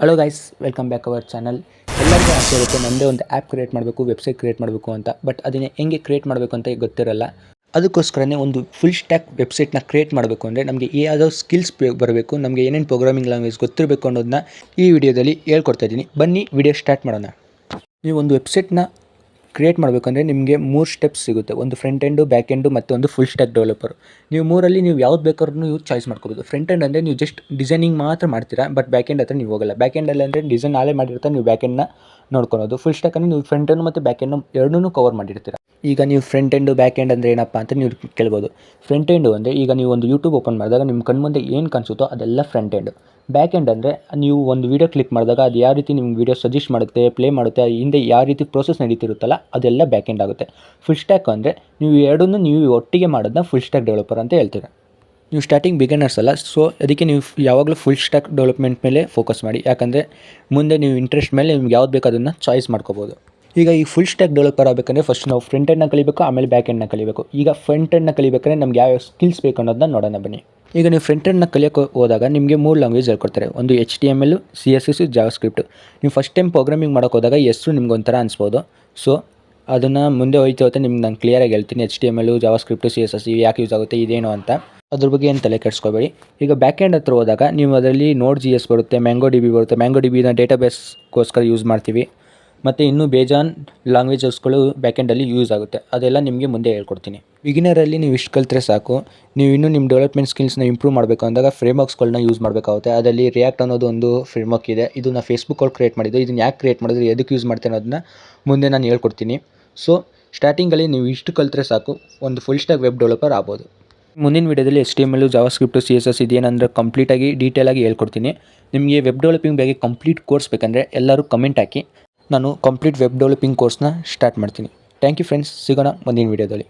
Hello guys, welcome back our channel. ಎಲ್ಲರಿಗೂ ಆಸೆ ಇರುತ್ತೆ ನಮ್ಮದೇ ಒಂದು ಆ್ಯಪ್ ಕ್ರಿಯೇಟ್ ಮಾಡಬೇಕು, ವೆಬ್ಸೈಟ್ ಕ್ರಿಯೇಟ್ ಮಾಡಬೇಕು ಅಂತ. ಬಟ್ ಅದನ್ನು ಹೆಂಗೆ ಕ್ರಿಯೇಟ್ ಮಾಡಬೇಕು ಅಂತ ಗೊತ್ತಿರಲ್ಲ. ಅದಕ್ಕೋಸ್ಕರನೇ ಒಂದು ಫುಲ್ ಸ್ಟ್ಯಾಕ್ ವೆಬ್ಸೈಟ್ನ ಕ್ರಿಯೇಟ್ ಮಾಡಬೇಕು ಅಂದರೆ ನಮಗೆ ಯಾವುದೋ ಸ್ಕಿಲ್ಸ್ ಬರಬೇಕು, ನಮಗೆ ಏನೇನು ಪ್ರೋಗ್ರಾಮಿಂಗ್ ಲ್ಯಾಂಗ್ವೇಜ್ ಗೊತ್ತಿರಬೇಕು ಅನ್ನೋದನ್ನ ಈ ವಿಡಿಯೋದಲ್ಲಿ ಹೇಳ್ಕೊಡ್ತಾ ಇದ್ದೀನಿ. ಬನ್ನಿ ವಿಡಿಯೋ ಸ್ಟಾರ್ಟ್ ಮಾಡೋಣ. ನೀವು ಒಂದು ವೆಬ್ಸೈಟ್ನ ಕ್ರಿಯೇಟ್ ಮಾಡಬೇಕಂದ್ರೆ ನಿಮಗೆ 3 ಸ್ಟೆಪ್ಸ್ ಸಿಗುತ್ತೆ. ಒಂದು ಫ್ರಂಟ್ ಎಂಡು, ಬ್ಯಾಕ್ ಎಂಡು ಮತ್ತು ಒಂದು ಫುಲ್ ಸ್ಟ್ಯಾಕ್ ಡೆವಲಪರ್. ನೀವು ಮೂರಲ್ಲಿ ನೀವು ಯಾವ್ದು ಬೇಕಾದ್ರೂ ನೀವು ಚಾಯ್ಸ್ ಮಾಡ್ಕೋಬೋದು. ಫ್ರಂಟ್ ಎಂಡ್ ಅಂದರೆ ನೀವು ಜಸ್ಟ್ ಡಿಸೈನಿಂಗ್ ಮಾತ್ರ ಮಾಡ್ತೀರಾ, ಬಟ್ ಬ್ಯಾಕ್ ಎಂಡ್ ಹತ್ರ ನೀವು ಹೋಗಲ್ಲ. ಬ್ಯಾಕ್ ಎಂಡಲ್ಲಿ ಅಂದರೆ ಡಿಸೈನ್ ನಾಳೆ ಮಾಡಿರ್ತಾರೆ, ನೀವು ಬ್ಯಾಕ್ ಎಂಡ್ನ ನೋಡ್ಕೊಳೋದು. ಫುಲ್ ಸ್ಟ್ಯಾಕ್ ಅಂದರೆ ನೀವು ಫ್ರಂಟ್ ಎಂಡ್ ಮತ್ತು ಬ್ಯಾಕ್ ಎಂಡ್ ಎರಡನ್ನೂ ಕವರ್ ಮಾಡಿರ್ತೀರಾ. ಈಗ ನೀವು ಫ್ರಂಟ್ ಎಂಡು ಬ್ಯಾಕ್ ಎಂಡ್ ಅಂದರೆ ಏನಪ್ಪ ಅಂತ ನೀವು ಕೇಳ್ಬೋದು. ಫ್ರಂಟ್ ಎಂಡು ಅಂದರೆ ಈಗ ನೀವು ಒಂದು ಯೂಟ್ಯೂಬ್ ಓಪನ್ ಮಾಡಿದಾಗ ನಿಮ್ಮ ಕಣ್ಮುಂದೆ ಏನು ಕಾಣಿಸುತ್ತೋ ಅದೆಲ್ಲ ಫ್ರಂಟ್ ಎಂಡ್. ಬ್ಯಾಕ್ ಎಂಡ್ ಅಂದರೆ ನೀವು ಒಂದು ವೀಡಿಯೋ ಕ್ಲಿಕ್ ಮಾಡಿದಾಗ ಅದು ಯಾವ ರೀತಿ ನಿಮ್ಗೆ ವೀಡಿಯೋ ಸಜೆಸ್ಟ್ ಮಾಡುತ್ತೆ, ಪ್ಲೇ ಮಾಡುತ್ತೆ, ಹಿಂದೆ ಯಾವ ರೀತಿ ಪ್ರೋಸೆಸ್ ನಡೀತಿರುತ್ತಲ್ಲ ಅದೆಲ್ಲ ಬ್ಯಾಕ್ ಎಂಡ್ ಆಗುತ್ತೆ. ಫುಲ್ ಸ್ಟ್ಯಾಕ್ ಅಂದರೆ ನೀವು ಎರಡನ್ನೂ ನೀವು ಒಟ್ಟಿಗೆ ಮಾಡೋದನ್ನ ಫುಲ್ ಸ್ಟ್ಯಾಕ್ ಡೆವಲಪರ್ ಅಂತ ಹೇಳ್ತೀರಾ. ನೀವು ಸ್ಟಾರ್ಟಿಂಗ್ ಬಿಗಿನರ್ಸ್ ಅಲ್ಲ, ಸೊ ಅದಕ್ಕೆ ನೀವು ಯಾವಾಗಲೂ ಫುಲ್ ಸ್ಟ್ಯಾಕ್ ಡೆವಲಪ್ಮೆಂಟ್ ಮೇಲೆ ಫೋಕಸ್ ಮಾಡಿ. ಯಾಕಂದರೆ ಮುಂದೆ ನೀವು ಇಂಟ್ರೆಸ್ಟ್ ಮೇಲೆ ನಿಮ್ಗೆ ಯಾವ್ದು ಬೇಕು ಅದನ್ನು ಚಾಯ್ಸ್ ಮಾಡ್ಕೋಬೋದು. ಈಗ ಈ ಫುಲ್ ಸ್ಟ್ಯಾಕ್ ಡೆವಲಪರ್ ಆಗಬೇಕಂದ್ರೆ ಫಸ್ಟ್ ನಾವು ಫ್ರಂಟ್ ಎಂಡ್ನ ಕಲಿಬೇಕು, ಆಮೇಲೆ ಬ್ಯಾಕ್ ಎಂಡ್ನ ಕಲಿಬೇಕು. ಈಗ ಫ್ರಂಟ್ ಎಂಡ್ನ ಕಲಿಬೇಕಂದ್ರೆ ನಮ್ಗೆ ಯಾವ ಸ್ಕಿಲ್ಸ್ ಬೇಕು ಅನ್ನೋದನ್ನ ನೋಡೋಣ ಬನ್ನಿ. ಈಗ ನೀವು ಫ್ರಂಟ್ ಎಂಡ್ನ ಕಲಿಯೋಕೆ ಹೋದಾಗ ನಿಮಗೆ 3 ಲ್ಯಾಂಗ್ವೇಜ್ ಹೇಳ್ಕೊಡ್ತಾರೆ. ಒಂದು HTML, CSS, ಜಾವಾಸ್ಕ್ರಿಪ್ಟ್. ನೀವು ಫಸ್ಟ್ ಟೈಮ್ ಪ್ರೋಗ್ರಾಮಿಂಗ್ ಮಾಡೋಕೆ ಹೋದಾಗ ಹೆಸರು ನಿಮ್ಗೆ ಒಂಥರ ಅನಿಸ್ಬೋದು. ಸೊ ಅದನ್ನು ಮುಂದೆ ಹೋಗ್ತಾ ನಿಮ್ಗೆ ನಾನು ಕ್ಲಿಯರಾಗಿ ಹೇಳ್ತೀನಿ. HTML, ಜಾವಾಸ್ಕ್ರಿಪ್ಟ್, CSS ಇವು ಯಾಕೆ ಯೂಸ್ ಆಗುತ್ತೆ, ಇದೇನು ಅಂತ ಅದ್ರ ಬಗ್ಗೆ ಏನು ತಲೆ ಕೆಡಿಸ್ಕೋಬೇಡಿ. ಈಗ ಬ್ಯಾಕ್ ಎಂಡ್ ಹತ್ರ ಹೋದಾಗ ನೀವು ಅದರಲ್ಲಿ Node.js ಬರುತ್ತೆ, MongoDB ಬರುತ್ತೆ. MongoDBನ ಡೇಟಾಬೇಸ್ಗೋಸ್ಕರ ಯೂಸ್ ಮಾಡ್ತೀವಿ. ಮತ್ತು ಇನ್ನೂ ಬೇಜಾನ್ ಲ್ಯಾಂಗ್ವೇಜಸ್ಗಳು ಬ್ಯಾಕ್ ಎಂಡಲ್ಲಿ ಯೂಸ್ ಆಗುತ್ತೆ. ಅದೆಲ್ಲ ನಿಮಗೆ ಮುಂದೆ ಹೇಳ್ಕೊಡ್ತೀನಿ. ಬಿಗಿನರಲ್ಲಿ ನೀವು ಇಷ್ಟು ಕಲಿತ್ರೆ ಸಾಕು. ನೀವು ಇನ್ನೂ ನಿಮ್ಮ ಡೆವಲಪ್ಮೆಂಟ್ ಸ್ಕಿಲ್ಸ್ನ ಇಂಪ್ರೂವ್ ಮಾಡಬೇಕು ಅಂದಾಗ ಫ್ರೇಮ್ವರ್ಕ್ಸ್ಗಳನ್ನ ಯೂಸ್ ಮಾಡಬೇಕಾಗುತ್ತೆ. ಅದರಲ್ಲಿ ರಿಯಾಕ್ಟ್ ಅನ್ನೋದು ಒಂದು ಫ್ರೇಮ್ವರ್ಕ್ ಇದೆ. ಇದು ನಾನು ಫೇಸ್ಬುಕ್ಕಲ್ಲಿ ಕ್ರಿಯೇಟ್ ಮಾಡಿದ್ದು. ಇದನ್ನು ಯಾಕೆ ಕ್ರಿಯೇಟ್ ಮಾಡಿದ್ರೆ, ಎದಕ್ಕೆ ಯೂಸ್ ಮಾಡ್ತೇನೆ ಅನ್ನೋದನ್ನ ಮುಂದೆ ನಾನು ಹೇಳ್ಕೊಡ್ತೀನಿ. ಸೊ ಸ್ಟಾರ್ಟಿಂಗಲ್ಲಿ ನೀವು ಇಷ್ಟು ಕಲಿತ್ರೆ ಸಾಕು, ಒಂದು ಫುಲ್ ಸ್ಟ್ಯಾಕ್ ವೆಬ್ ಡೆವಲಪರ್ ಆಗ್ಬೋದು. ಮುಂದಿನ ವೀಡಿಯೋದಲ್ಲಿ HTML, ಜಾವಾಸ್ಕ್ರಿಪ್ಟ್, CSS ಇದೇನಂದ್ರೆ ಕಂಪ್ಲೀಟಾಗಿ ಡೀಟೇಲಾಗಿ ಹೇಳ್ಕೊಡ್ತೀನಿ. ನಿಮಗೆ ವೆಬ್ ಡೆವಲಪಿಂಗ್ ಬಗ್ಗೆ ಕಂಪ್ಲೀಟ್ ಕೋರ್ಸ್ ಬೇಕಂದರೆ ಎಲ್ಲರೂ ಕಮೆಂಟ್ ಹಾಕಿ, ನಾನು ಕಂಪ್ಲೀಟ್ ವೆಬ್ ಡೆವಲಪಿಂಗ್ ಕೋರ್ಸ್ನ ಸ್ಟಾರ್ಟ್ ಮಾಡ್ತೀನಿ. ಥ್ಯಾಂಕ್ ಯು ಫ್ರೆಂಡ್ಸ್, ಸಿಗೋಣ ಮುಂದಿನ ವೀಡಿಯೋದಲ್ಲಿ.